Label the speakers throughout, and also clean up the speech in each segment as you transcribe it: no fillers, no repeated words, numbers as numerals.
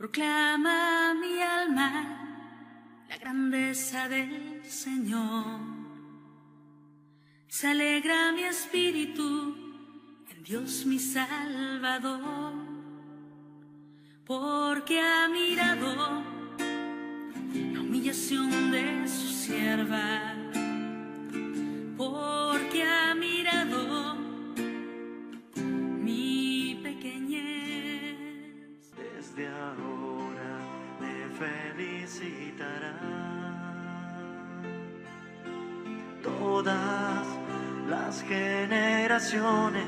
Speaker 1: Proclama mi alma la grandeza del Señor. Se alegra mi espíritu en Dios mi Salvador, porque ha mirado la humillación de su sierva, porque ha mirado mi pequeñez.
Speaker 2: Desde ahora me felicitarán todas las generaciones,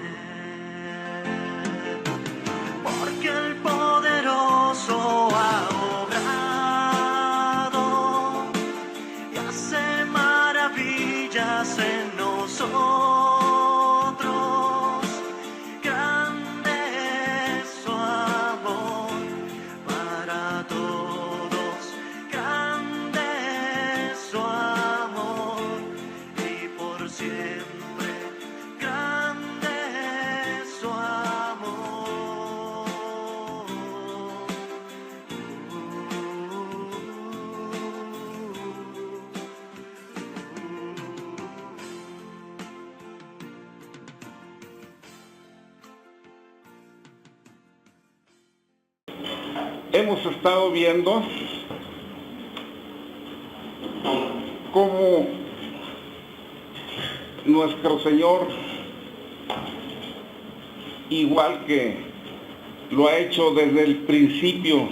Speaker 2: porque el poderoso ha obrado y hace maravillas en nosotros. Grande es su amor para todos, grande es su amor y por siempre, grande es su amor.
Speaker 3: Hemos estado viendo cómo nuestro Señor, igual que lo ha hecho desde el principio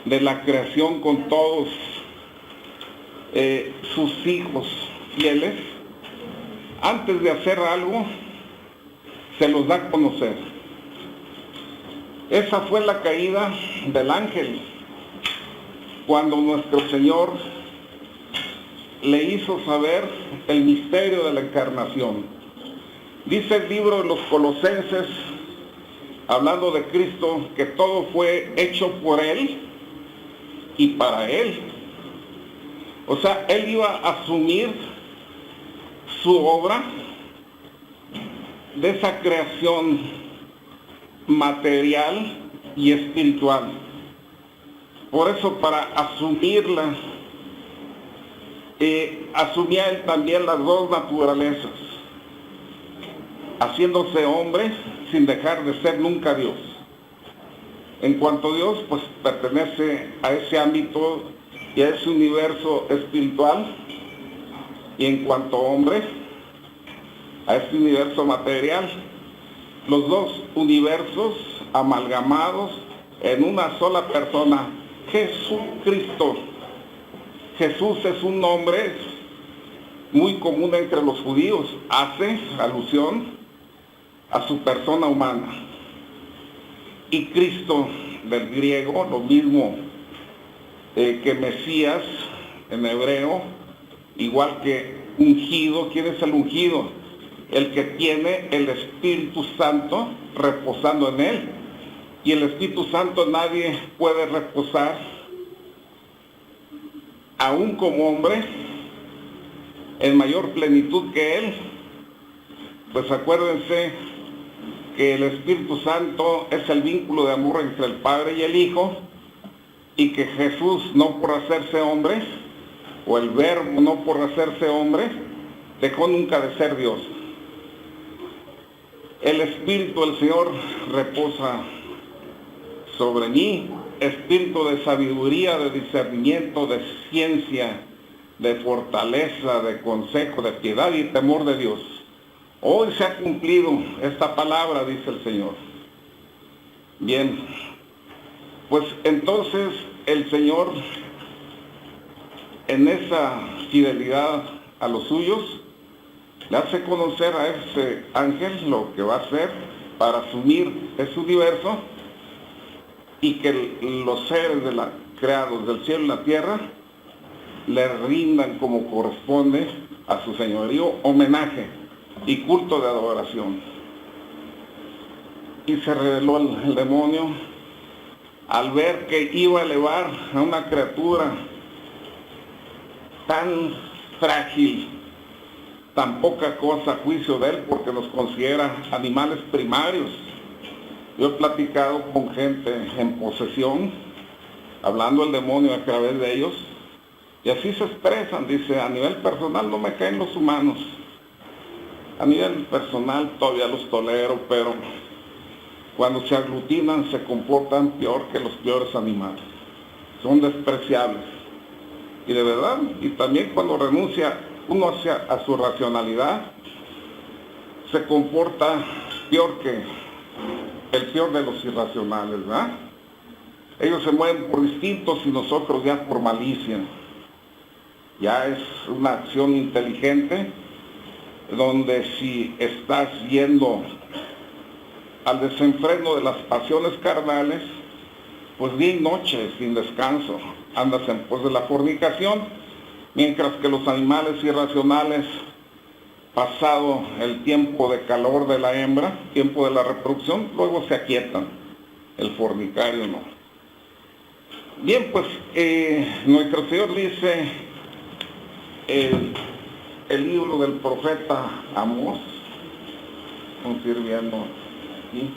Speaker 3: de la creación con todos sus hijos fieles, antes de hacer algo, se los da a conocer. Esa fue la caída del ángel, cuando nuestro Señor le hizo saber el misterio de la encarnación. Dice el libro de los Colosenses, hablando de Cristo, que todo fue hecho por Él y para Él. O sea, Él iba a asumir su obra de esa creación material y espiritual. Por eso, para asumirla, asumía Él también las dos naturalezas, haciéndose hombre sin dejar de ser nunca Dios. En cuanto a Dios, pues pertenece a ese ámbito y a ese universo espiritual, y en cuanto a hombre, a ese universo material. Los dos universos amalgamados en una sola persona, Jesucristo. Jesús es un nombre muy común entre los judíos, hace alusión a su persona humana. Y Cristo, del griego, lo mismo que Mesías en hebreo, igual que ungido. ¿Quién es el ungido? El que tiene el Espíritu Santo reposando en él. Y el Espíritu Santo nadie puede reposar, aún como hombre, en mayor plenitud que él. Pues acuérdense que el Espíritu Santo es el vínculo de amor entre el Padre y el Hijo, y que Jesús, no por hacerse hombre, o el Verbo no por hacerse hombre, dejó nunca de ser Dios. El Espíritu del Señor reposa sobre mí, espíritu de sabiduría, de discernimiento, de ciencia, de fortaleza, de consejo, de piedad y temor de Dios. Hoy se ha cumplido esta palabra, dice el Señor. Bien, pues entonces el Señor, en esa fidelidad a los suyos, le hace conocer a ese ángel lo que va a hacer para asumir ese universo, y que los seres creados del cielo y la tierra le rindan como corresponde a su señorío homenaje y culto de adoración. Y se rebeló el demonio al ver que iba a elevar a una criatura tan frágil, tan poca cosa a juicio de él, porque los considera animales primarios, Yo he platicado con gente en posesión, hablando el demonio a través de ellos, y así se expresan. Dice, a nivel personal no me caen los humanos, a nivel personal todavía los tolero, pero cuando se aglutinan se comportan peor que los peores animales, son despreciables. Y de verdad, y también cuando renuncia uno a su racionalidad, se comporta peor que el peor de los irracionales, ¿verdad? Ellos se mueven por instintos y nosotros ya por malicia. Ya es una acción inteligente, donde si estás yendo al desenfreno de las pasiones carnales, pues día y noche, sin descanso, andas en pos de la fornicación, mientras que los animales irracionales, pasado el tiempo de calor de la hembra, tiempo de la reproducción, luego se aquietan. El fornicario no. Bien, pues nuestro Señor dice el libro del profeta Amós, vamos viendo aquí,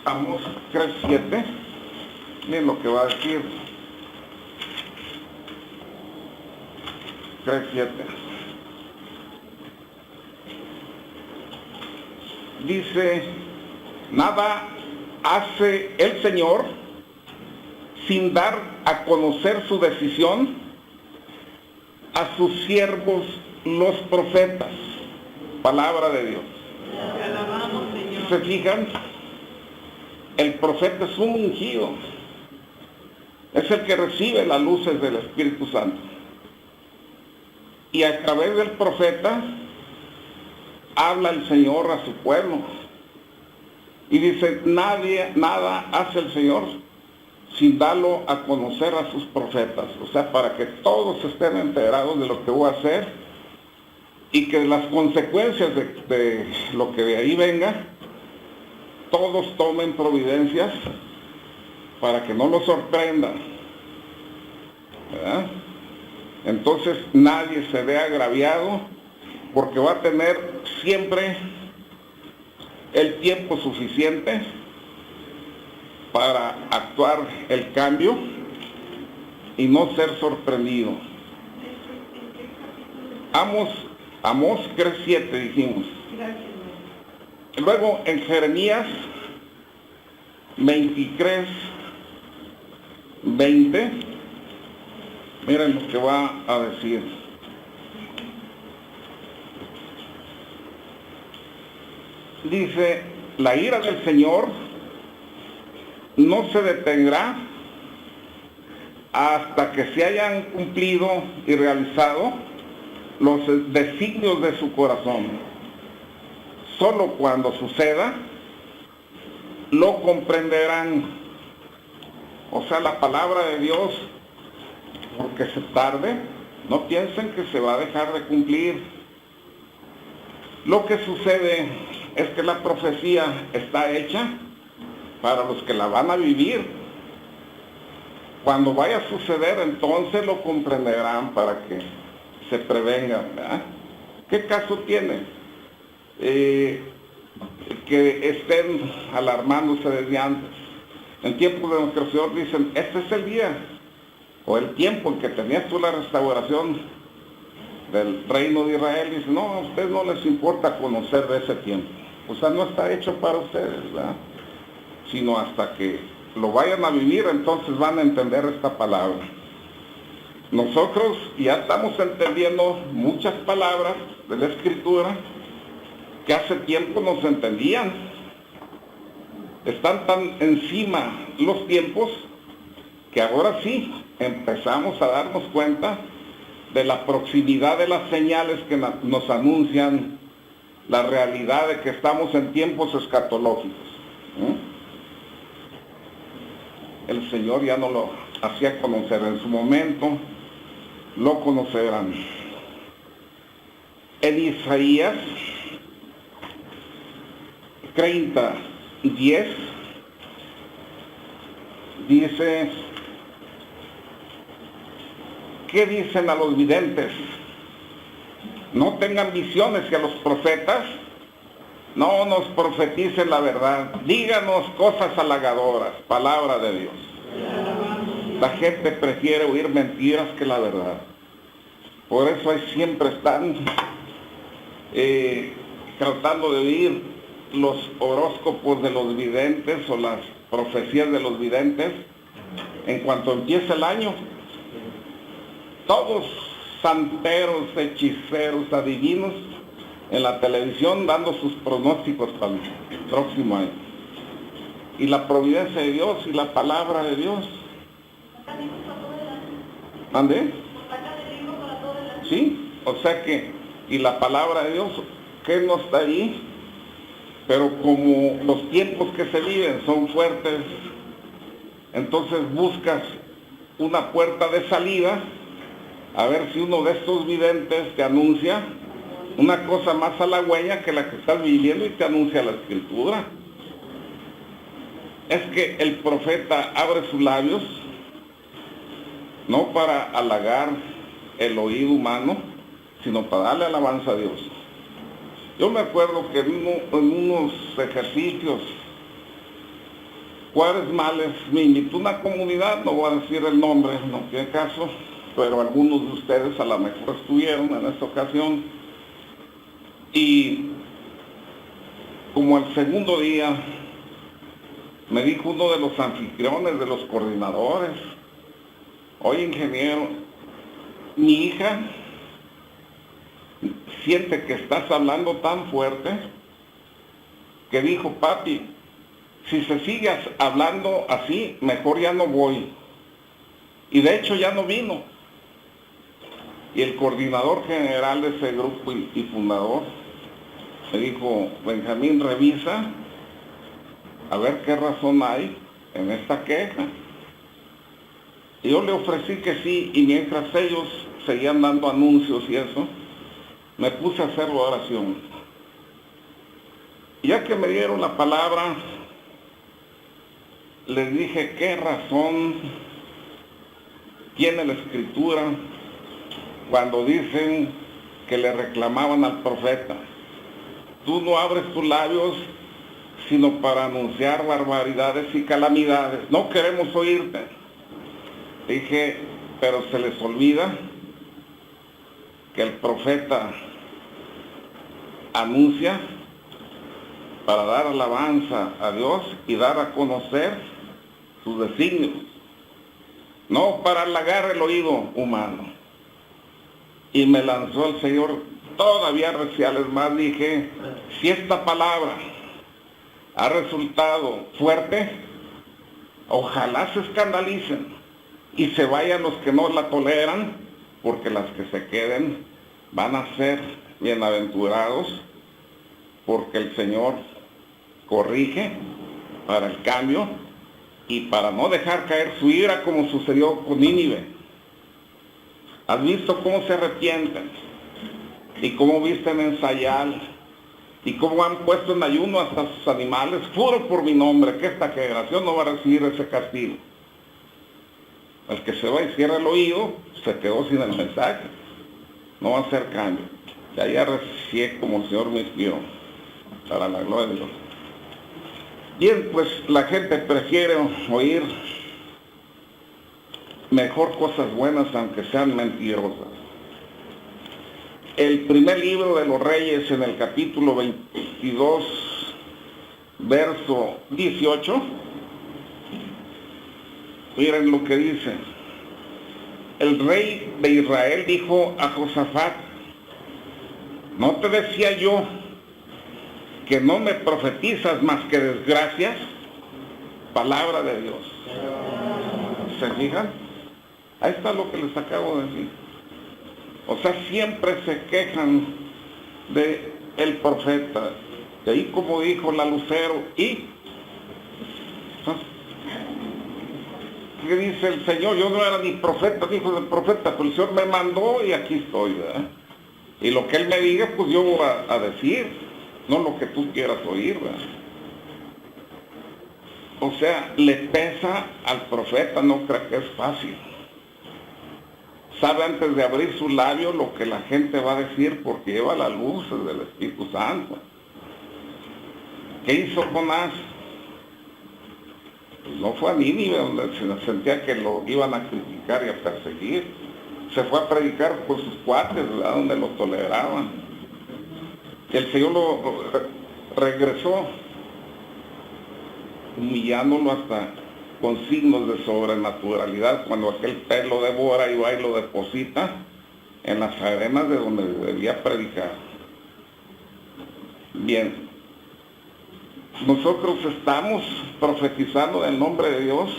Speaker 3: Amós 3:7, miren lo que va a decir, 3:7. Dice, nada hace el Señor sin dar a conocer su decisión a sus siervos los profetas. Palabra de Dios.
Speaker 4: Te alabamos, Señor.
Speaker 3: ¿Se fijan? El profeta es un ungido. Es el que recibe las luces del Espíritu Santo. Y a través del profeta habla el Señor a su pueblo. Y dice, nada hace el Señor sin darlo a conocer a sus profetas. O sea, para que todos estén enterados de lo que voy a hacer y que las consecuencias de lo que de ahí venga, todos tomen providencias para que no los sorprendan, ¿verdad? Entonces nadie se ve agraviado, porque va a tener siempre el tiempo suficiente para actuar el cambio y no ser sorprendido. Amós 3:7 dijimos. Luego en Jeremías 23:20, miren lo que va a decir. Dice, la ira del Señor no se detendrá hasta que se hayan cumplido y realizado los designios de su corazón. Solo cuando suceda, lo comprenderán. O sea, la palabra de Dios, porque se tarde, no piensen que se va a dejar de cumplir. Lo que sucede es que la profecía está hecha para los que la van a vivir. Cuando vaya a suceder, entonces lo comprenderán para que se prevengan, ¿verdad? ¿Qué caso tiene? Que estén alarmándose desde antes. En tiempos de nuestro Señor dicen, este es el día o el tiempo en que tenías tú la restauración del reino de Israel. Dice, no, a ustedes no les importa conocer de ese tiempo. O sea, no está hecho para ustedes, ¿verdad? Sino hasta que lo vayan a vivir, entonces van a entender esta palabra. Nosotros ya estamos entendiendo muchas palabras de la Escritura que hace tiempo no se entendían. Están tan encima los tiempos que ahora sí empezamos a darnos cuenta de la proximidad de las señales que nos anuncian la realidad de que estamos en tiempos escatológicos. El Señor ya no lo hacía conocer en su momento, lo conocerán. En Isaías 30:10 dice, ¿qué dicen a los videntes? No tengan visiones, y a los profetas No nos profeticen la verdad, díganos cosas halagadoras, palabra de Dios. La gente prefiere oír mentiras que la verdad. Por eso ahí siempre están tratando de oír los horóscopos de los videntes o las profecías de los videntes en cuanto empieza el año. Todos santeros, hechiceros, adivinos en la televisión dando sus pronósticos para el próximo año. Y la providencia de Dios y la palabra de Dios. ¿Ande? Sí, o sea que, y la palabra de Dios, que no está ahí, pero como los tiempos que se viven son fuertes, entonces buscas una puerta de salida, a ver si uno de estos videntes te anuncia una cosa más halagüeña que la que estás viviendo y te anuncia la Escritura. Es que el profeta abre sus labios, no para halagar el oído humano, sino para darle alabanza a Dios. Yo me acuerdo que en unos ejercicios cuaresmales me invitó una comunidad, no voy a decir el nombre, no tiene caso, pero algunos de ustedes a lo mejor estuvieron en esta ocasión. Y como el segundo día me dijo uno de los anfitriones, de los coordinadores: oye, ingeniero, mi hija siente que estás hablando tan fuerte que dijo, papi, si se sigue hablando así, mejor ya no voy. Y de hecho ya no vino. Y el coordinador general de ese grupo y fundador me dijo, Benjamín, revisa a ver qué razón hay en esta queja. Y yo le ofrecí que sí, y mientras ellos seguían dando anuncios y eso, me puse a hacer la oración. Y ya que me dieron la palabra, les dije, ¿qué razón tiene la Escritura cuando dicen que le reclamaban al profeta? Tú no abres tus labios sino para anunciar barbaridades y calamidades. No queremos oírte. Dije, pero se les olvida que el profeta anuncia para dar alabanza a Dios y dar a conocer sus designios, no para halagar el oído humano. Y me lanzó el Señor todavía reciales más. Dije, si esta palabra ha resultado fuerte, ojalá se escandalicen y se vayan los que no la toleran, porque las que se queden van a ser bienaventurados, porque el Señor corrige para el cambio y para no dejar caer su ira, como sucedió con Nínive. ¿Has visto cómo se arrepienten? Y cómo visten en Sayal, y cómo han puesto en ayuno hasta sus animales. Juro por mi nombre que esta generación no va a recibir ese castigo. El que se va y cierra el oído, se quedó sin el mensaje. No va a hacer cambio. Y allá recibí como el Señor me inspiró, para la gloria de Dios. Bien, pues la gente prefiere oír mejor cosas buenas, aunque sean mentirosas. El primer libro de los Reyes, en el capítulo 22, verso 18, miren lo que dice. El rey de Israel dijo a Josafat, ¿no te decía yo que no me profetizas más que desgracias? Palabra de Dios. ¿Se fijan? Ahí está lo que les acabo de decir. O sea, siempre se quejan de el profeta. Y ahí, como dijo la Lucero, ¿y qué dice el Señor? Yo no era ni profeta, dijo del profeta, pero el Señor me mandó y aquí estoy, ¿verdad? Y lo que Él me diga, pues yo voy a decir, no lo que tú quieras oír, ¿verdad? O sea, le pesa al profeta, no creo que es fácil. Sabe antes de abrir su labio lo que la gente va a decir, porque lleva las luces del Espíritu Santo. ¿Qué hizo Jonás? Pues no fue a Nínive, donde se sentía que lo iban a criticar y a perseguir. Se fue a predicar con sus cuates, ¿verdad?, donde lo toleraban. El Señor lo regresó, humillándolo hasta con signos de sobrenaturalidad, cuando aquel pez lo devora y va y lo deposita en las arenas de donde debía predicar. Bien, nosotros estamos profetizando en el nombre de Dios,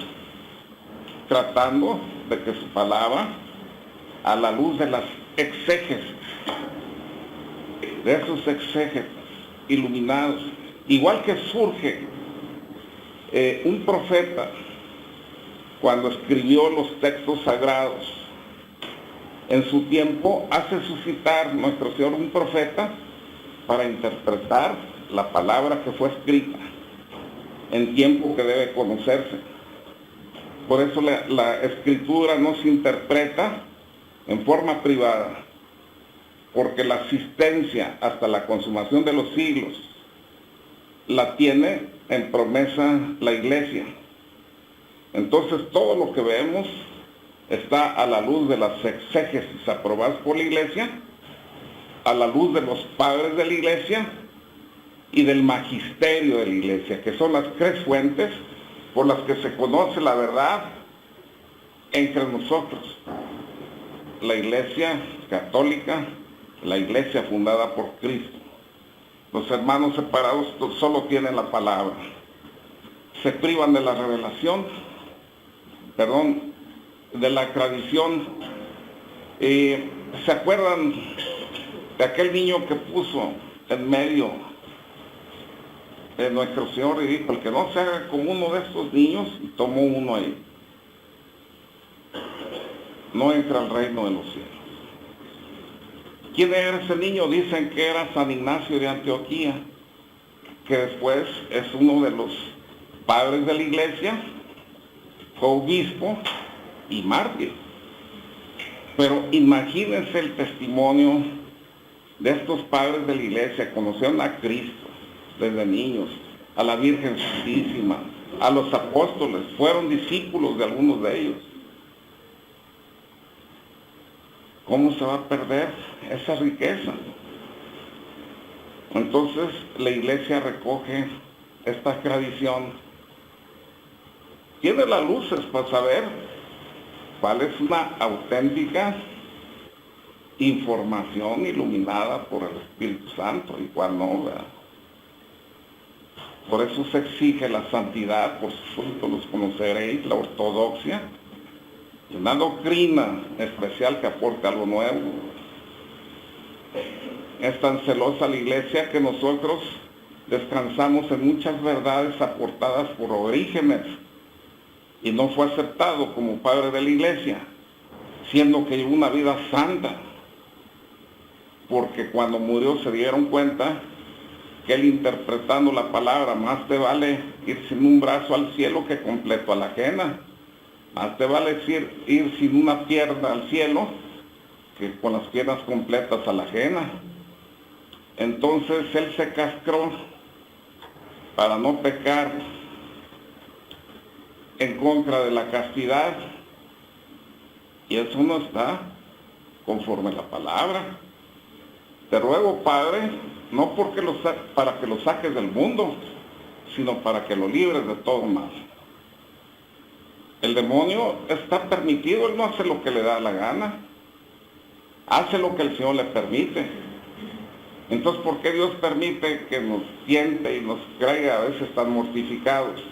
Speaker 3: tratando de que su palabra, a la luz de las exégesis, de esos exégetas iluminados, igual que surge un profeta cuando escribió los textos sagrados, en su tiempo hace suscitar nuestro Señor un profeta para interpretar la palabra que fue escrita en tiempo que debe conocerse. Por eso la escritura no se interpreta en forma privada, porque la asistencia hasta la consumación de los siglos la tiene en promesa la Iglesia. Entonces todo lo que vemos está a la luz de las exégesis aprobadas por la Iglesia, a la luz de los padres de la Iglesia y del magisterio de la Iglesia, que son las tres fuentes por las que se conoce la verdad entre nosotros: la Iglesia católica, la Iglesia fundada por Cristo. Los hermanos separados solo tienen la palabra, se privan de la revelación, de la tradición. ¿Se acuerdan de aquel niño que puso en medio de nuestro Señor y dijo: el que no se haga como uno de estos niños? Y tomó uno ahí, no entra al reino de los cielos. ¿Quién era ese niño? Dicen que era San Ignacio de Antioquía, que después es uno de los padres de la Iglesia, fue obispo y mártir. Pero imagínense el testimonio de estos padres de la Iglesia. Conocieron a Cristo desde niños, a la Virgen Santísima, a los apóstoles, fueron discípulos de algunos de ellos. ¿Cómo se va a perder esa riqueza? Entonces la Iglesia recoge esta tradición, tiene las luces para saber cuál es una auténtica información iluminada por el Espíritu Santo y cuál no, ¿verdad? Por eso se exige la santidad, por sus frutos los conoceréis, la ortodoxia, una doctrina especial que aporte algo nuevo. Es tan celosa la Iglesia que nosotros descansamos en muchas verdades aportadas por Orígenes y no fue aceptado como padre de la Iglesia, siendo que llevó una vida santa, porque cuando murió se dieron cuenta que él, interpretando la palabra: más te vale ir sin un brazo al cielo que completo a la ajena. Más te vale ir sin una pierna al cielo que con las piernas completas a la ajena. Entonces él se castró para no pecar en contra de la castidad, y eso no está conforme a la palabra. Te ruego, Padre, no porque para que lo saques del mundo, sino para que lo libres de todo mal. El demonio está permitido, él no hace lo que le da la gana, hace lo que el Señor le permite. Entonces, ¿por qué Dios permite que nos tiente y nos traiga a veces tan mortificados?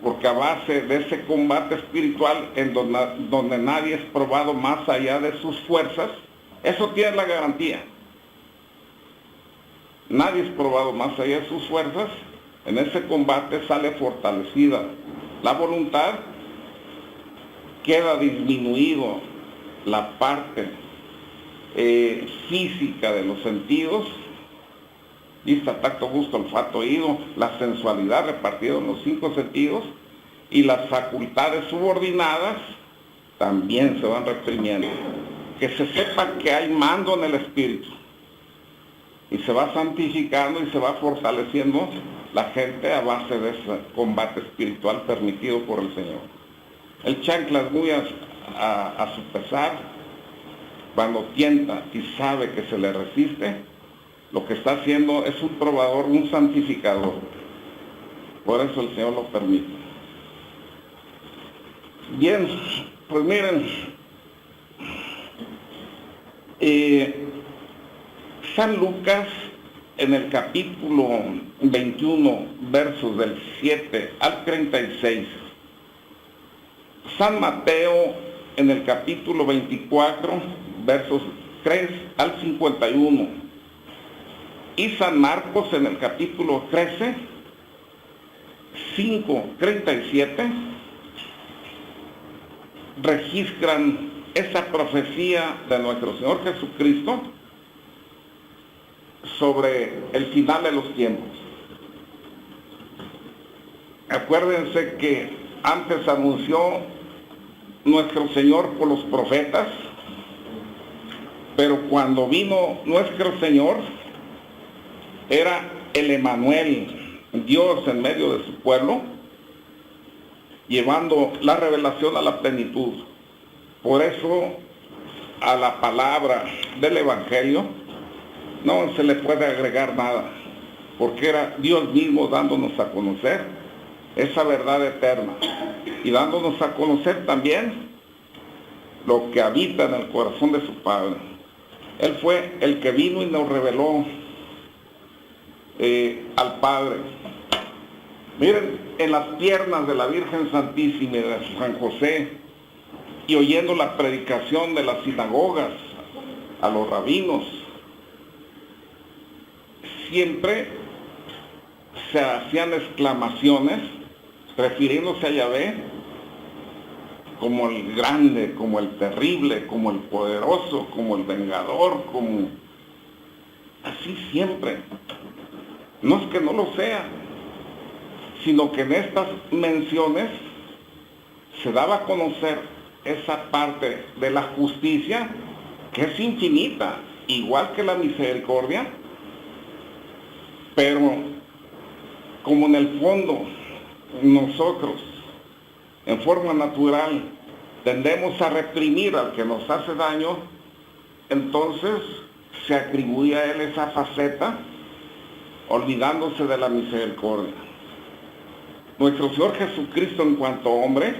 Speaker 3: Porque a base de ese combate espiritual en donde nadie es probado más allá de sus fuerzas, eso tiene la garantía. Nadie es probado más allá de sus fuerzas. En ese combate sale fortalecida la voluntad, queda disminuido la parte física de los sentidos, vista, tacto, gusto, olfato, oído, la sensualidad repartida en los 5 sentidos, y las facultades subordinadas también se van reprimiendo. Que se sepa que hay mando en el espíritu. y se va santificando y se va fortaleciendo la gente a base de ese combate espiritual permitido por el Señor. El chancla es muy a su pesar, cuando tienta y sabe que se le resiste, lo que está haciendo es un probador, un santificador. Por eso el Señor lo permite. Bien, pues miren, San Lucas en el capítulo 21, versos del 7 al 36, San Mateo en el capítulo 24, versos 3 al 51, y San Marcos en el capítulo 13, 5, 37, registran esa profecía de nuestro Señor Jesucristo sobre el final de los tiempos. Acuérdense que antes anunció nuestro Señor por los profetas, pero cuando vino nuestro Señor era el Emanuel, Dios en medio de su pueblo, llevando la revelación a la plenitud. Por eso a la palabra del Evangelio no se le puede agregar nada, porque era Dios mismo dándonos a conocer esa verdad eterna y dándonos a conocer también lo que habita en el corazón de su Padre. Él fue el que vino y nos reveló al Padre. Miren, en las piernas de la Virgen Santísima y de San José, y oyendo la predicación de las sinagogas a los rabinos, siempre se hacían exclamaciones refiriéndose a Yahvé como el grande, como el terrible, como el poderoso, como el vengador, como así siempre. No es que no lo sea, sino que en estas menciones se daba a conocer esa parte de la justicia que es infinita, igual que la misericordia, pero como en el fondo nosotros en forma natural tendemos a reprimir al que nos hace daño, entonces se atribuye a él esa faceta olvidándose de la misericordia. Nuestro Señor Jesucristo en cuanto hombre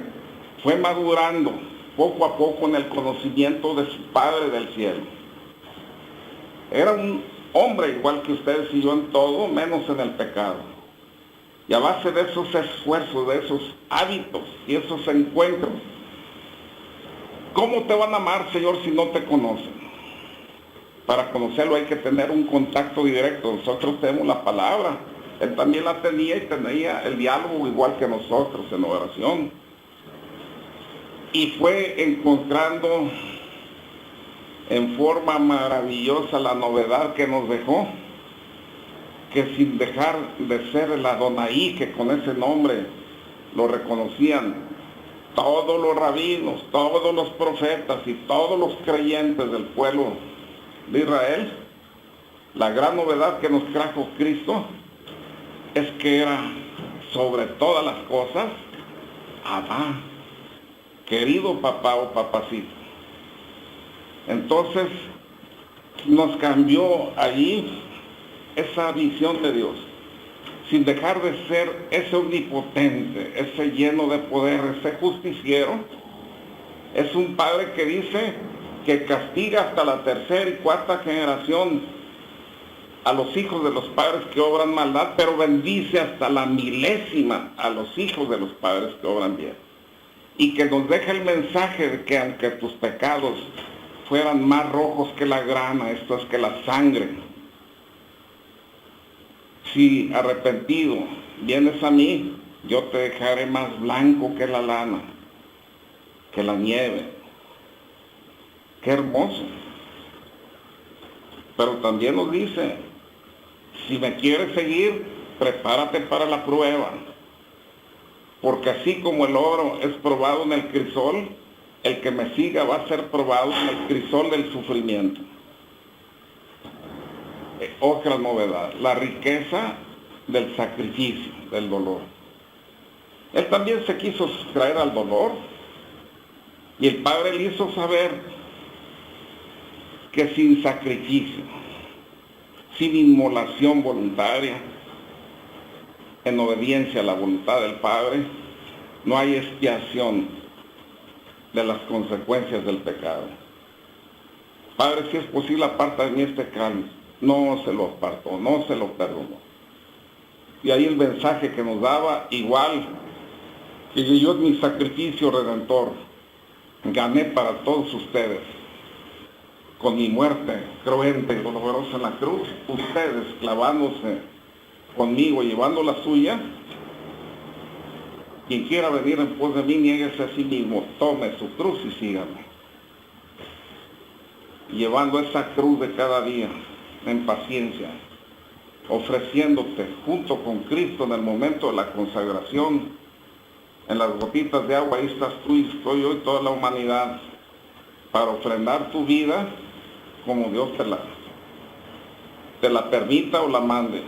Speaker 3: fue madurando poco a poco en el conocimiento de su Padre del cielo. Era un hombre igual que ustedes y yo en todo, menos en el pecado. Y a base de esos esfuerzos, de esos hábitos y esos encuentros, ¿cómo te van a amar, Señor, si no te conocen? Para conocerlo hay que tener un contacto directo. Nosotros tenemos la palabra. Él también la tenía y tenía el diálogo igual que nosotros en oración. Y fue encontrando en forma maravillosa la novedad que nos dejó, que sin dejar de ser el Adonai, que con ese nombre lo reconocían todos los rabinos, todos los profetas y todos los creyentes del pueblo de Israel, la gran novedad que nos trajo Cristo es que era sobre todas las cosas Abba, querido papá o papacito. Entonces nos cambió allí esa visión de Dios, sin dejar de ser ese omnipotente, ese lleno de poder, ese justiciero. Es un padre que dice que castiga hasta la tercera y cuarta generación a los hijos de los padres que obran maldad, pero bendice hasta la milésima a los hijos de los padres que obran bien. Y que nos deja el mensaje de que aunque tus pecados fueran más rojos que la grana, esto es que la sangre, si arrepentido vienes a mí, yo te dejaré más blanco que la lana, que la nieve. Qué hermoso. Pero también nos dice, si me quieres seguir, prepárate para la prueba. Porque así como el oro es probado en el crisol, el que me siga va a ser probado en el crisol del sufrimiento. otra novedad, la riqueza del sacrificio, del dolor. Él también se quiso sustraer al dolor y el Padre le hizo saber que sin sacrificio, sin inmolación voluntaria, en obediencia a la voluntad del Padre, no hay expiación de las consecuencias del pecado. Padre, si es posible, aparta de mí este cáliz. No se lo apartó, no se lo perdonó. Y ahí el mensaje que nos daba, igual que yo en mi sacrificio redentor gané para todos ustedes, con mi muerte cruenta y dolorosa en la cruz, ustedes clavándose conmigo, llevando la suya. Quien quiera venir en pos de mí, niéguese a sí mismo, tome su cruz y sígame. Llevando esa cruz de cada día, en paciencia, ofreciéndote junto con Cristo en el momento de la consagración, en las gotitas de agua, ahí estás tú y estoy yo y toda la humanidad, para ofrendar tu vida como Dios te la permita o la mande.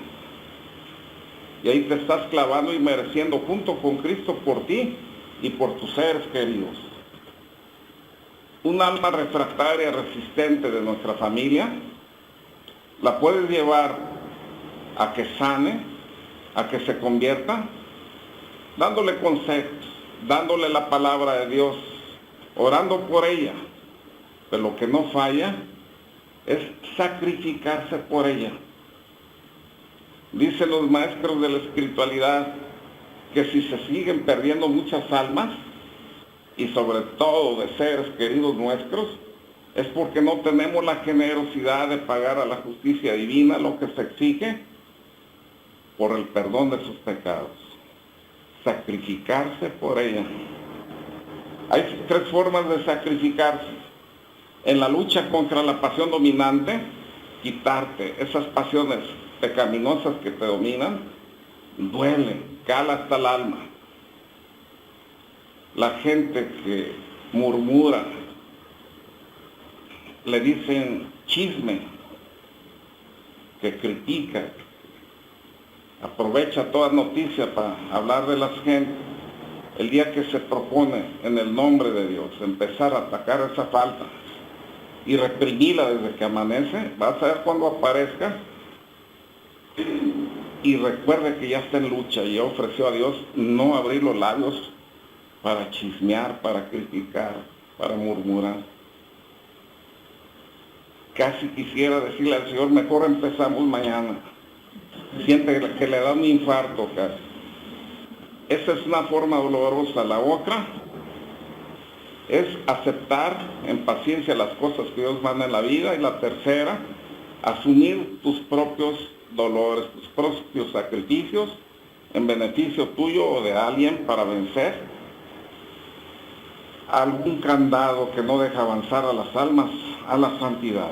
Speaker 3: Y ahí te estás clavando y mereciendo junto con Cristo por ti y por tus seres queridos. Un alma refractaria, resistente de nuestra familia, la puedes llevar a que sane, a que se convierta, dándole consejos, dándole la palabra de Dios, orando por ella. Pero lo que no falla es sacrificarse por ella. Dicen los maestros de la espiritualidad que si se siguen perdiendo muchas almas, y sobre todo de seres queridos nuestros, es porque no tenemos la generosidad de pagar a la justicia divina lo que se exige por el perdón de sus pecados. Sacrificarse por ella. Hay tres formas de sacrificarse. En la lucha contra la pasión dominante, quitarte esas pasiones pecaminosas que te dominan, duele, cala hasta el alma. La gente que murmura, le dicen chisme, que critica, aprovecha toda noticia para hablar de las gentes. El día que se propone en el nombre de Dios empezar a atacar esa falta y reprimirla desde que amanece, vas a ver cuando aparezca y recuerde que ya está en lucha y ya ofreció a Dios no abrir los labios para chismear, para criticar, para murmurar. Casi quisiera decirle al Señor, mejor empezamos mañana. Siente que le da un infarto casi. Esa es una forma dolorosa. La otra es aceptar en paciencia las cosas que Dios manda en la vida. Y la tercera, asumir tus propios dolores, tus propios sacrificios en beneficio tuyo o de alguien para vencer algún candado que no deja avanzar a las almas a la santidad.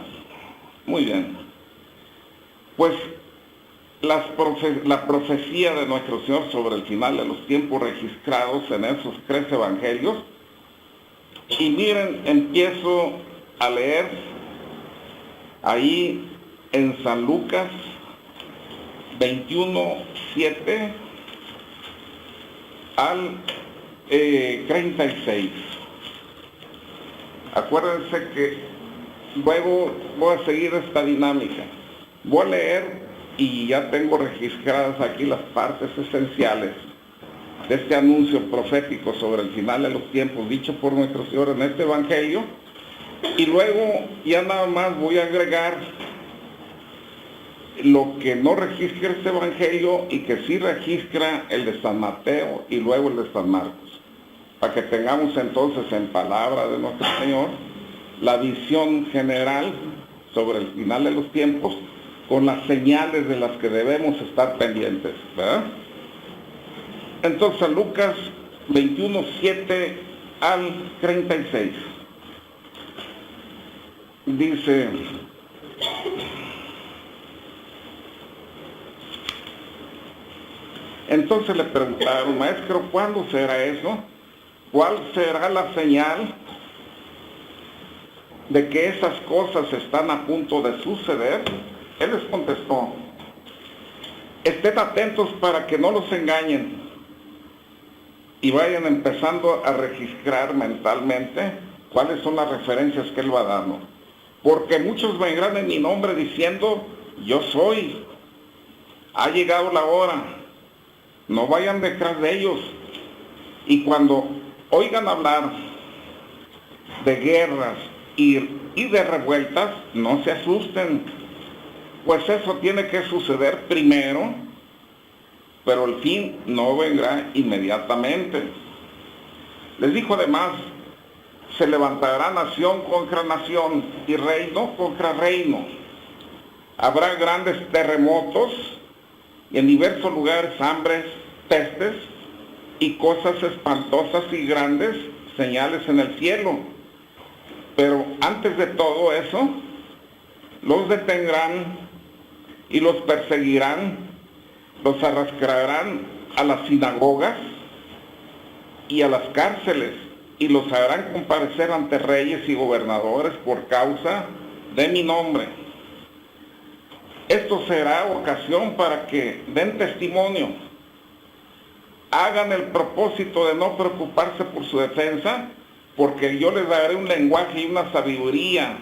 Speaker 3: Muy bien. Pues la profecía de nuestro Señor sobre el final de los tiempos registrados en esos 3 evangelios. Y miren, empiezo a leer ahí en San Lucas 21:7 al 36. Acuérdense que luego voy a seguir esta dinámica. Voy a leer y ya tengo registradas aquí las partes esenciales de este anuncio profético sobre el final de los tiempos dicho por nuestro Señor en este evangelio. Y luego ya nada más voy a agregar lo que no registra este evangelio y que sí registra el de San Mateo y luego el de San Marcos, para que tengamos entonces en palabra de nuestro Señor la visión general sobre el final de los tiempos con las señales de las que debemos estar pendientes, ¿verdad? Entonces Lucas 21:7 al 36 dice: entonces le preguntaron, maestro, ¿cuándo será eso? ¿Cuál será la señal de que esas cosas están a punto de suceder? Él les contestó: estén atentos para que no los engañen, y vayan empezando a registrar mentalmente cuáles son las referencias que Él va dando. Porque muchos vendrán en mi nombre diciendo: yo soy. Ha llegado la hora. No vayan detrás de ellos. Y cuando oigan hablar de guerras y de revueltas, no se asusten, pues eso tiene que suceder primero, pero el fin no vendrá inmediatamente. Les dijo además: se levantará nación contra nación y reino contra reino. Habrá grandes terremotos y en diversos lugares hambres, pestes y cosas espantosas y grandes, señales en el cielo. Pero antes de todo eso, los detendrán y los perseguirán, los arrastrarán a las sinagogas y a las cárceles, y los harán comparecer ante reyes y gobernadores por causa de mi nombre. Esto será ocasión para que den testimonio. Hagan el propósito de no preocuparse por su defensa, porque yo les daré un lenguaje y una sabiduría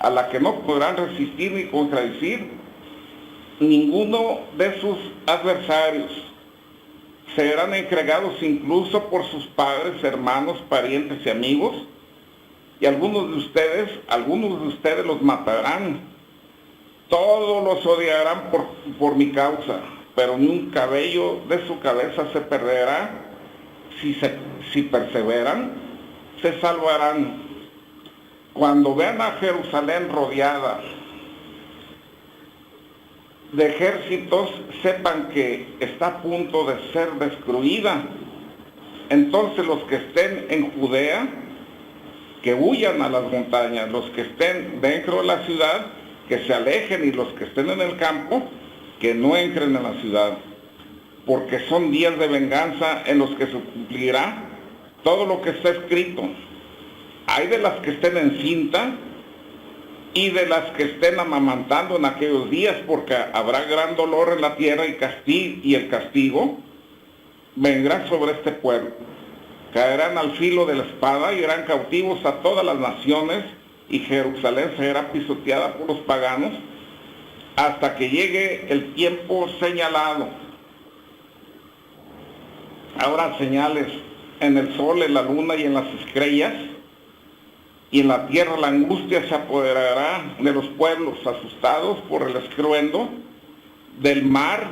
Speaker 3: a la que no podrán resistir ni contradecir ninguno de sus adversarios. Serán entregados incluso por sus padres, hermanos, parientes y amigos, y algunos de ustedes los matarán. Todos los odiarán por mi causa, pero ni un cabello de su cabeza se perderá. Si perseveran, se salvarán. Cuando vean a Jerusalén rodeada de ejércitos, sepan que está a punto de ser destruida. Entonces los que estén en Judea, que huyan a las montañas; los que estén dentro de la ciudad, que se alejen; y los que estén en el campo, que no entren en la ciudad. Porque son días de venganza en los que se cumplirá todo lo que está escrito. Hay de las que estén encinta y de las que estén amamantando en aquellos días, porque habrá gran dolor en la tierra y el castigo vendrá sobre este pueblo. Caerán al filo de la espada y irán cautivos a todas las naciones, y Jerusalén será pisoteada por los paganos hasta que llegue el tiempo señalado. Habrá señales en el sol, en la luna y en las estrellas, y en la tierra la angustia se apoderará de los pueblos, asustados por el estruendo del mar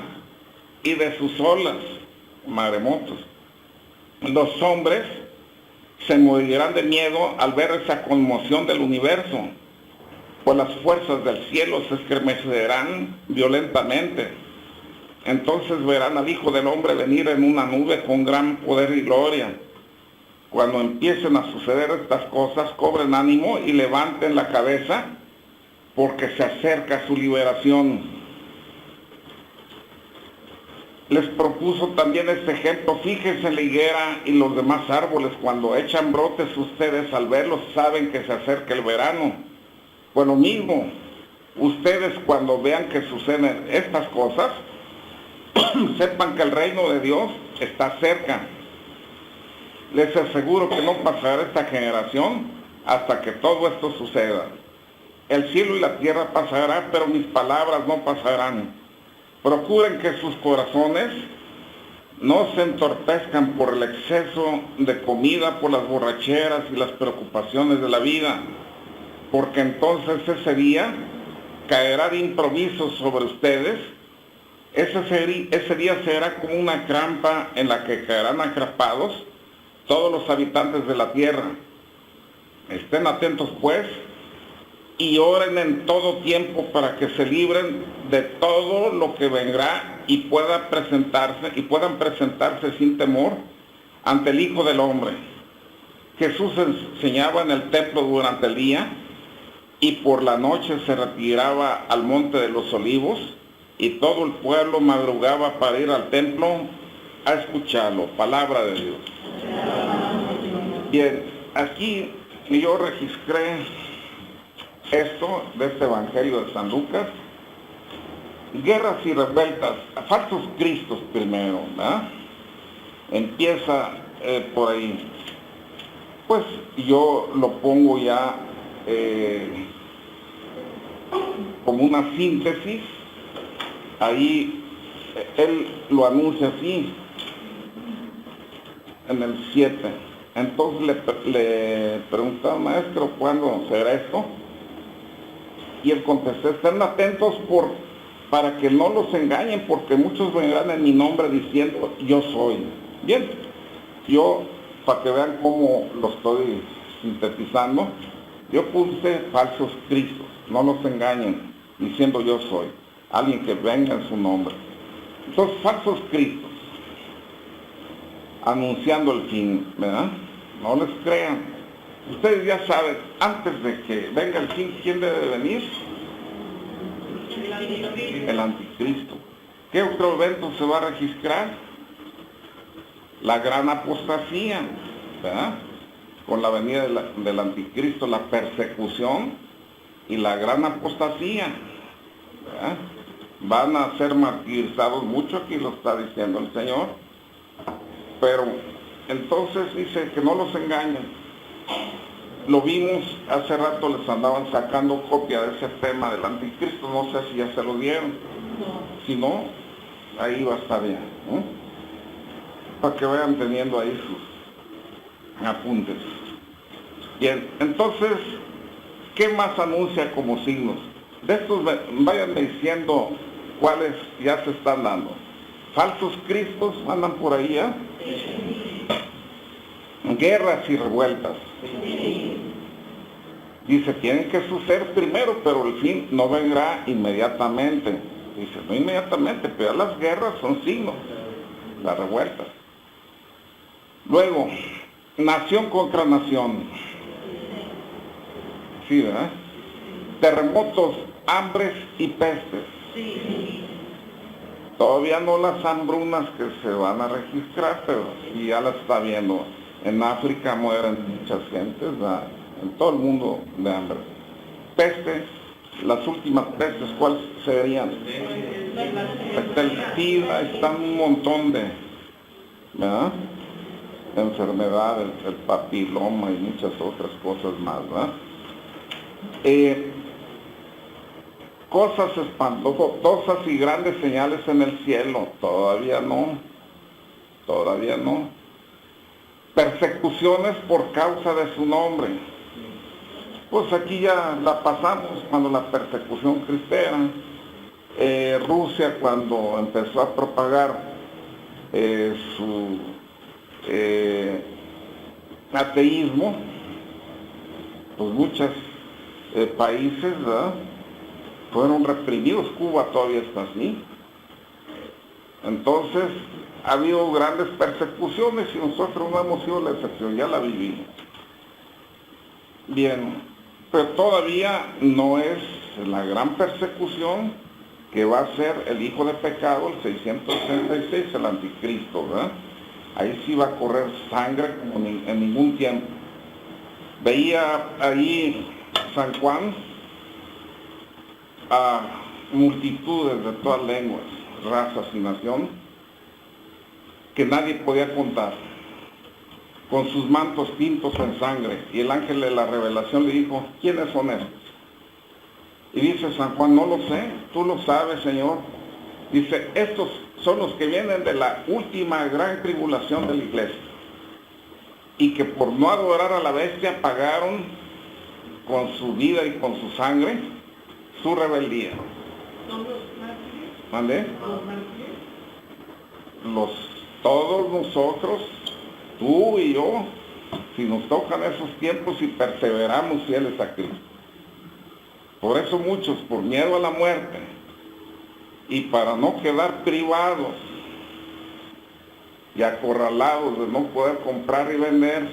Speaker 3: y de sus olas, maremotos. Los hombres se morirán de miedo al ver esa conmoción del universo, pues las fuerzas del cielo se estremecerán violentamente. Entonces verán al Hijo del Hombre venir en una nube con gran poder y gloria. Cuando empiecen a suceder estas cosas, cobren ánimo y levanten la cabeza, porque se acerca su liberación. Les propuso también este ejemplo: fíjense en la higuera y los demás árboles, cuando echan brotes, ustedes al verlos saben que se acerca el verano. Pues lo mismo, ustedes cuando vean que suceden estas cosas, sepan que el reino de Dios está cerca. Les aseguro que no pasará esta generación hasta que todo esto suceda. El cielo y la tierra pasarán, pero mis palabras no pasarán. Procuren que sus corazones no se entorpezcan por el exceso de comida, por las borracheras y las preocupaciones de la vida, porque entonces ese día caerá de improviso sobre ustedes. Ese día será como una trampa en la que caerán atrapados todos los habitantes de la tierra. Estén atentos pues, y oren en todo tiempo para que se libren de todo lo que vendrá y puedan presentarse sin temor ante el Hijo del Hombre. Jesús enseñaba en el templo durante el día, y por la noche se retiraba al monte de los Olivos, y todo el pueblo madrugaba para ir al templo a escucharlo. Palabra de Dios. Bien, aquí yo registré esto de este Evangelio de San Lucas, guerras y revueltas, falsos cristos primero, ¿verdad? Empieza por ahí. Pues yo lo pongo ya como una síntesis. Ahí él lo anuncia así en el 7. Entonces le preguntaba, maestro, ¿cuándo será esto? Y él contestó, estén atentos para que no los engañen, porque muchos vendrán en mi nombre diciendo, yo soy. Bien, yo, para que vean cómo lo estoy sintetizando, yo puse falsos cristos, no los engañen, diciendo yo soy, alguien que venga en su nombre. Entonces, falsos cristos, anunciando el fin, ¿verdad? No les crean. Ustedes ya saben, antes de que venga el fin, ¿quién debe venir? El anticristo. ¿Qué otro evento se va a registrar? La gran apostasía, ¿verdad? Con la venida del anticristo, la persecución y la gran apostasía, ¿verdad? Van a ser martirizados mucho, aquí lo está diciendo el Señor, pero entonces dice que no los engañen. Lo vimos hace rato, les andaban sacando copia de ese tema del anticristo, no sé si ya se lo dieron. Si no, ahí va a estar ya, ¿no? Para que vayan teniendo ahí sus apuntes. Bien, entonces, ¿qué más anuncia como signos? De estos vayan diciendo cuáles ya se están dando. Falsos cristos andan por ahí, ¿eh? Guerras y revueltas. Dice, tienen que suceder primero, pero el fin no vendrá inmediatamente. Dice, no inmediatamente, pero las guerras son signos, las revueltas. Luego, nación contra nación. Sí, ¿verdad? Terremotos, hambres y pestes. Todavía no las hambrunas que se van a registrar, pero sí ya las está viendo. En África mueren muchas gentes, ¿verdad? En todo el mundo de hambre. Pestes, las últimas pestes, ¿cuáles serían? El SIDA, están un montón de, ¿verdad?, enfermedades, el papiloma y muchas otras cosas más, ¿verdad? Cosas espantosas y grandes señales en el cielo, todavía no. Persecuciones por causa de su nombre. Pues aquí ya la pasamos cuando la persecución cristiana, Rusia cuando empezó a propagar su ateísmo, pues muchos países, ¿verdad?, fueron reprimidos. Cuba todavía está así. Entonces ha habido grandes persecuciones y nosotros no hemos sido la excepción, ya la vivimos. Bien, pero todavía no es la gran persecución que va a ser el hijo de pecado, el 666, el anticristo, ¿verdad? Ahí sí va a correr sangre como en ningún tiempo. Veía ahí San Juan a multitudes de todas lenguas, razas y nación, que nadie podía contar, con sus mantos tintos en sangre, y el ángel de la revelación le dijo, ¿quiénes son estos? Y dice San Juan, no lo sé, tú lo sabes, Señor. Dice, estos son los que vienen de la última gran tribulación de la iglesia, y que por no adorar a la bestia pagaron con su vida y con su sangre su rebeldía. ¿Vale? Todos nosotros, tú y yo, si nos tocan esos tiempos y perseveramos fieles a Cristo. Por eso muchos, por miedo a la muerte y para no quedar privados y acorralados de no poder comprar y vender,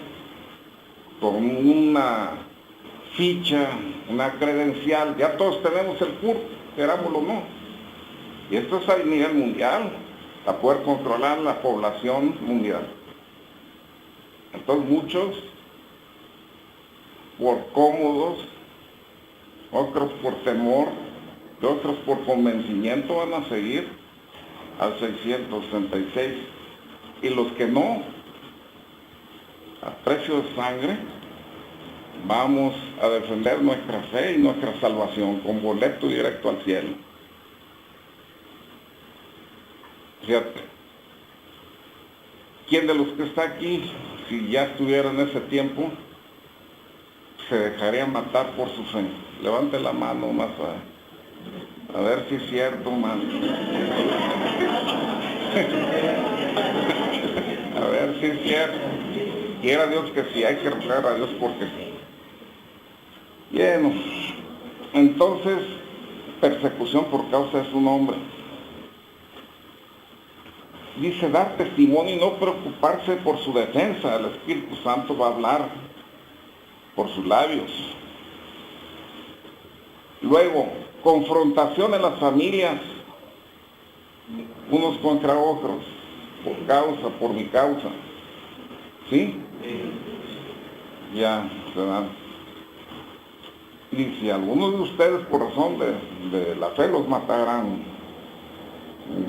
Speaker 3: con una ficha, una credencial, ya todos tenemos el CURP, querámoslo o no. Y esto es a nivel mundial, a poder controlar la población mundial. Entonces muchos, por cómodos, otros por temor, y otros por convencimiento van a seguir al 666. Y los que no, a precio de sangre, vamos a defender nuestra fe y nuestra salvación con boleto directo al cielo. Fíjate, ¿quién de los que está aquí, si ya estuviera en ese tiempo, se dejaría matar por su fe? Levante la mano más a ver si es cierto, más. A ver si es cierto. Quiera Dios que sí, hay que rogar a Dios porque sí. Bien, entonces, persecución por causa de su nombre. Dice, dar testimonio y no preocuparse por su defensa. El Espíritu Santo va a hablar por sus labios. Luego, confrontación en las familias, unos contra otros, por mi causa. ¿Sí? Ya, ¿verdad? Y si algunos de ustedes por razón de la fe los matarán,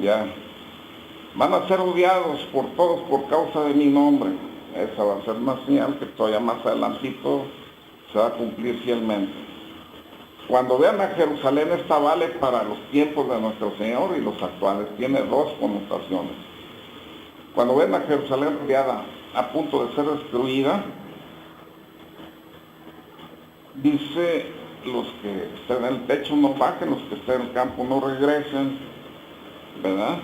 Speaker 3: ya, van a ser odiados por todos por causa de mi nombre. Esa va a ser una señal que todavía más adelantito se va a cumplir fielmente. Cuando vean a Jerusalén, esta vale para los tiempos de nuestro Señor y los actuales. Tiene dos connotaciones. Cuando vean a Jerusalén rodeada, a punto de ser destruida, dice, los que estén en el techo no bajen, los que estén en el campo no regresen, ¿verdad?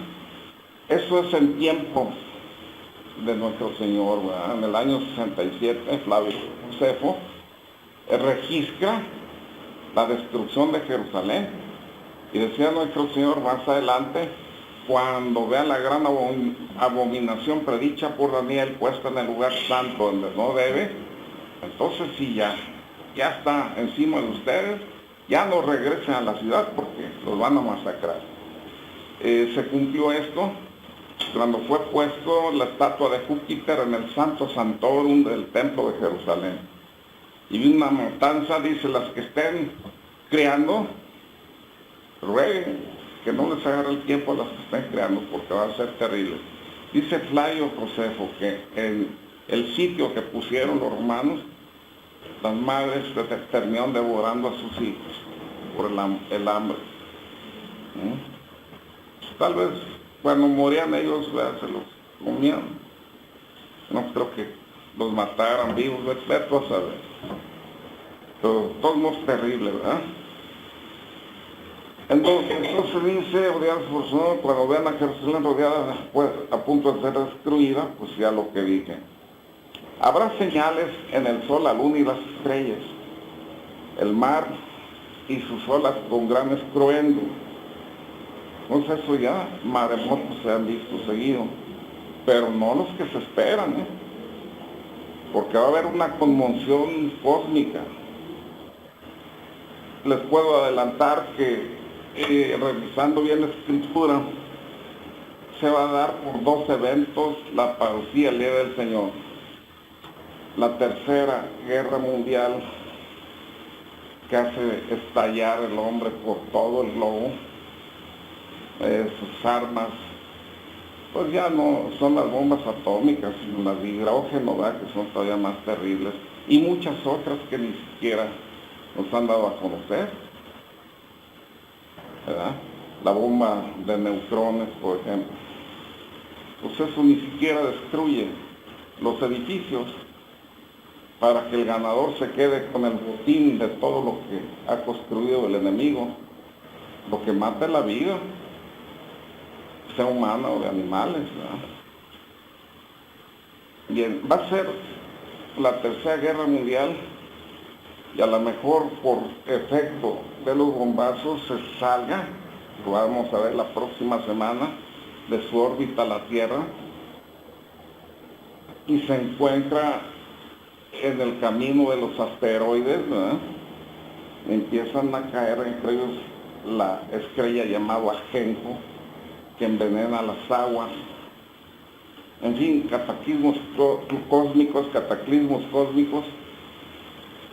Speaker 3: Eso es en tiempo de nuestro Señor, ¿verdad? En el año 67, Flavio Josefo registra la destrucción de Jerusalén. Y decía nuestro Señor más adelante, cuando vean la gran abominación predicha por Daniel puesta en el lugar santo donde no debe, entonces sí ya está encima de ustedes, ya no regresen a la ciudad porque los van a masacrar. Se cumplió esto cuando fue puesto la estatua de Júpiter en el Santo Santorum del Templo de Jerusalén. Y vi una matanza, dice, las que estén criando, rueguen que no les agarre el tiempo a las que estén creando, porque va a ser terrible. Dice Flavio Josefo que en el sitio que pusieron los romanos, las madres terminaron devorando a sus hijos por el hambre. Tal vez cuando morían ellos se los comían. No creo que los mataran vivos, etcétera, ¿sabes? Pero todo es terrible, ¿verdad? Entonces dice, rodeadas por su nombre, cuando vean a Jerusalén rodeada, pues, a punto de ser destruida, pues ya lo que dije. Habrá señales en el sol, la luna y las estrellas, el mar y sus olas con gran estruendo. Entonces eso ya, maremotos se han visto seguido, pero no los que se esperan, porque va a haber una conmoción cósmica. Les puedo adelantar que revisando bien la escritura, se va a dar por dos eventos la parucía, el día del Señor. La tercera guerra mundial, que hace estallar el hombre por todo el globo, sus armas, pues ya no son las bombas atómicas, sino las de hidrógeno, ¿verdad?, que son todavía más terribles, y muchas otras que ni siquiera nos han dado a conocer, ¿verdad? La bomba de neutrones, por ejemplo. Pues eso ni siquiera destruye los edificios para que el ganador se quede con el botín de todo lo que ha construido el enemigo. Lo que mata es la vida, sea humana o de animales, ¿verdad? Bien, va a ser la tercera guerra mundial, y a lo mejor por efecto de los bombazos se salga, lo vamos a ver la próxima semana, de su órbita a la Tierra, y se encuentra en el camino de los asteroides, ¿verdad? Empiezan a caer entre ellos la estrella llamada Ajenjo, que envenena las aguas. En fin, cataclismos cósmicos,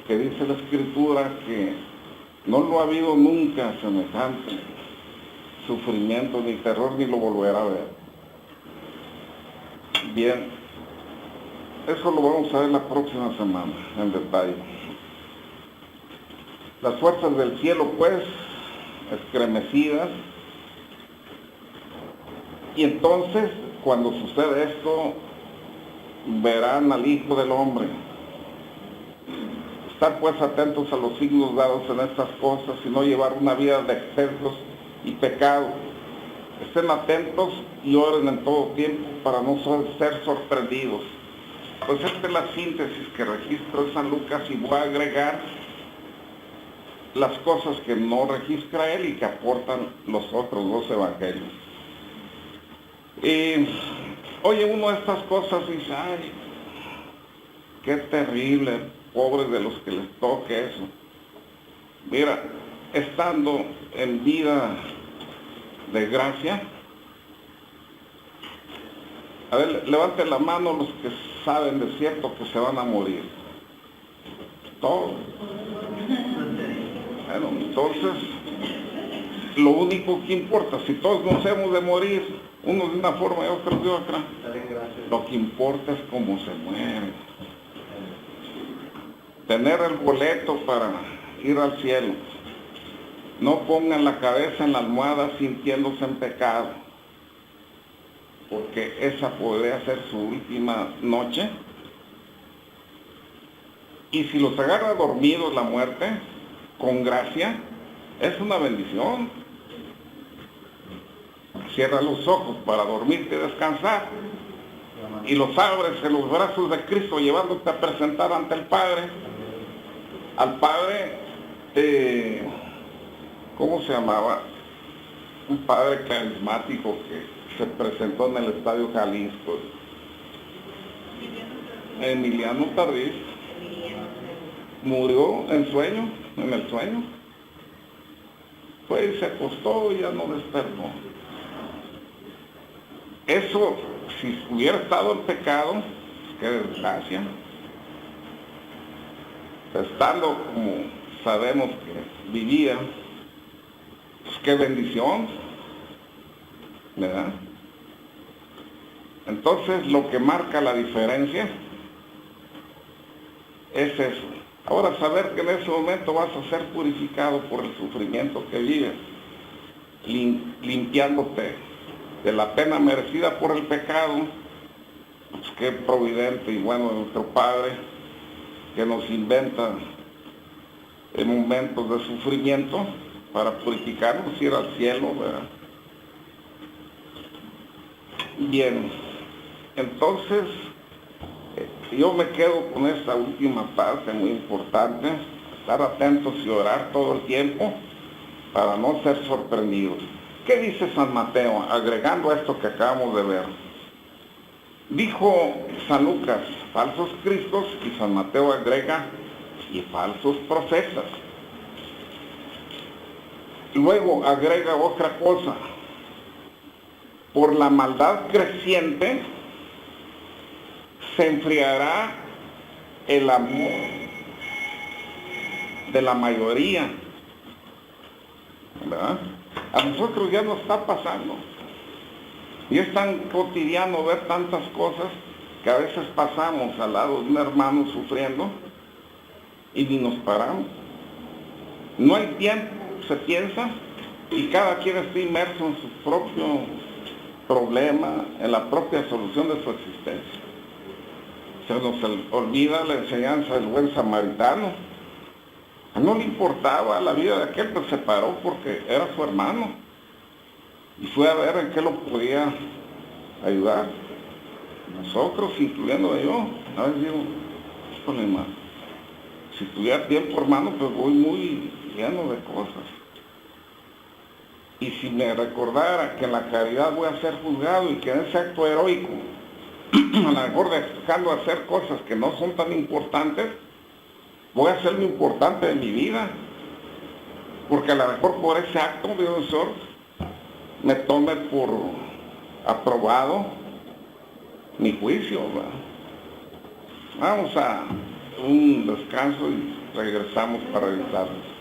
Speaker 3: que dice la Escritura que No lo ha habido nunca semejante sufrimiento ni terror, ni lo volverá a ver. Bien, eso lo vamos a ver la próxima semana en detalle. Las fuerzas del cielo, pues, estremecidas. Y entonces, cuando sucede esto, verán al Hijo del Hombre. Estar pues atentos a los signos dados en estas cosas y no llevar una vida de excesos y pecado. Estén atentos y oren en todo tiempo para no ser sorprendidos. Pues esta es la síntesis que registro de San Lucas, y voy a agregar las cosas que no registra él y que aportan los otros dos evangelios. Oye, uno de estas cosas y dice, ay, qué terrible, pobres de los que les toque eso. Mira, estando en vida de gracia, a ver, levanten la mano los que saben de cierto que se van a morir. Todos. Bueno, entonces, lo único que importa, si todos nos hemos de morir, unos de una forma y otros de otra, lo que importa es cómo se muere. Tener el boleto para ir al cielo. No pongan la cabeza en la almohada sintiéndose en pecado, porque esa podría ser su última noche. Y si los agarra dormidos la muerte, con gracia, es una bendición. Cierra los ojos para dormirte y descansar, y los abres en los brazos de Cristo, llevándote a presentar ante el Padre, al Padre, ¿cómo se llamaba? Un padre carismático que se presentó en el Estadio Jalisco. Emiliano Tardís. Murió en sueño, en el sueño. Fue y se acostó y ya no despertó. Eso, si hubiera estado en pecado, qué desgracia. Estando como sabemos que vivía, pues qué bendición, ¿verdad? Entonces lo que marca la diferencia es eso. Ahora, saber que en ese momento vas a ser purificado por el sufrimiento que vives, limpiándote de la pena merecida por el pecado, pues qué providente y bueno nuestro Padre, que nos inventa en momentos de sufrimiento para purificarnos y ir al cielo, ¿verdad? Bien, entonces yo me quedo con esta última parte muy importante, estar atentos y orar todo el tiempo para no ser sorprendidos. ¿Qué dice San Mateo, agregando a esto que acabamos de ver? Dijo San Lucas, falsos cristos, y San Mateo agrega, y falsos profetas. Luego agrega otra cosa, por la maldad creciente se enfriará el amor de la mayoría, ¿verdad? A nosotros ya nos está pasando. Y es tan cotidiano ver tantas cosas que a veces pasamos al lado de un hermano sufriendo y ni nos paramos. No hay tiempo, se piensa, y cada quien está inmerso en su propio problema, en la propia solución de su existencia. Se nos olvida la enseñanza del buen samaritano. No le importaba la vida de aquel, pero se paró porque era su hermano y fue a ver en qué lo podía ayudar. Nosotros, incluyendo yo, a veces digo, híjole, hermano, si tuviera tiempo, hermano, pues voy muy lleno de cosas. Y si me recordara que en la caridad voy a ser juzgado y que en ese acto heroico, a lo mejor dejando de hacer cosas que no son tan importantes, voy a hacer lo importante de mi vida, porque a lo mejor por ese acto de un sort me tome por aprobado mi juicio, ¿verdad? Vamos a un descanso y regresamos para revisarnos.